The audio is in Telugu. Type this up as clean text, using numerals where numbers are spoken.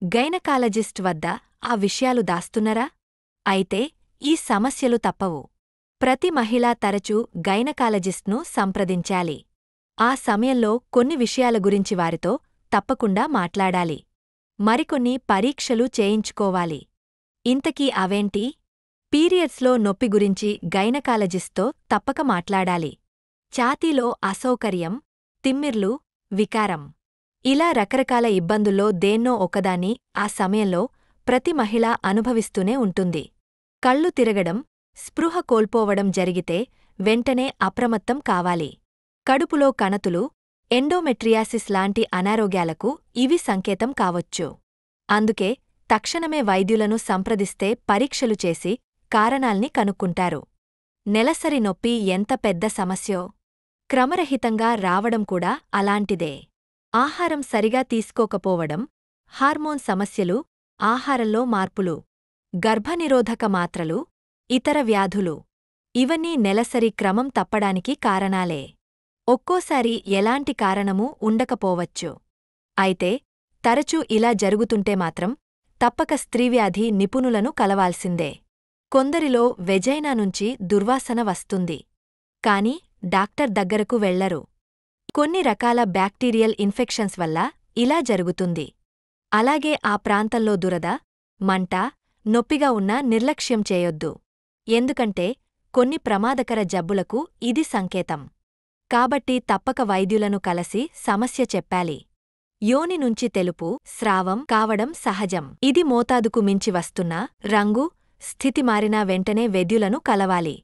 గైనకాలజిస్ట్ వద్ద ఆ విషయాలు దాస్తున్నరా? అయితే ఈ సమస్యలు తప్పవు. ప్రతి మహిళ తరచూ గైనకాలజిస్ట్ను సంప్రదించాలి. ఆ సమయంలో కొన్ని విషయాల గురించి వారితో తప్పకుండా మాట్లాడాలి. మరికొన్ని పరీక్షలు చేయించుకోవాలి. ఇంతకీ అవేంటి? పీరియడ్స్లో నొప్పి గురించి గైనకాలజిస్ట్తో తప్పక మాట్లాడాలి. ఛాతీలో అసౌకర్యం, తిమ్మిర్లు, వికారం, ఇలా రకరకాల ఇబ్బందుల్లో దేన్నో ఒకదాన్ని ఆ సమయంలో ప్రతి మహిళ అనుభవిస్తూనే ఉంటుంది. కళ్ళు తిరగడం, స్పృహ కోల్పోవడం జరిగితే వెంటనే అప్రమత్తం కావాలి. కడుపులో కణతులు, ఎండోమెట్రియాసిస్ లాంటి అనారోగ్యాలకు ఇవి సంకేతం కావొచ్చు. అందుకే తక్షణమే వైద్యులను సంప్రదిస్తే పరీక్షలు చేసి కారణాల్ని కనుక్కుంటారు. నెలసరి నొప్పి ఎంత పెద్ద సమస్యో క్రమరహితంగా రావడం కూడా అలాంటిదే. ఆహారం సరిగా తీసుకోకపోవడం, హార్మోన్ సమస్యలు, ఆహారంలో మార్పులు, గర్భనిరోధక మాత్రలు, ఇతర వ్యాధులు ఇవన్నీ నెలసరి క్రమం తప్పడానికి కారణాలే. ఒక్కోసారి ఎలాంటి కారణమూ ఉండకపోవచ్చు. అయితే తరచూ ఇలా జరుగుతుంటే మాత్రం తప్పక స్త్రీవ్యాధి నిపుణులను కలవాల్సిందే. కొందరిలో వెజైనా నుంచి దుర్వాసన వస్తుంది. కాని డాక్టర్ దగ్గరకు వెళ్లరు. కొన్ని రకాల బ్యాక్టీరియల్ ఇన్ఫెక్షన్స్ వల్ల ఇలా జరుగుతుంది. అలాగే ఆ ప్రాంతంలో దురద, మంట, నొప్పిగా ఉన్నా నిర్లక్ష్యం చేయొద్దు. ఎందుకంటే కొన్ని ప్రమాదకర జబ్బులకు ఇది సంకేతం. కాబట్టి తప్పక వైద్యులను కలసి సమస్య చెప్పాలి. యోని నుంచి తెలుపు, స్రావం కావడం సహజం. ఇది మోతాదుకు మించి వస్తున్నా, రంగు, స్థితి మారినా వెంటనే వైద్యులను కలవాలి.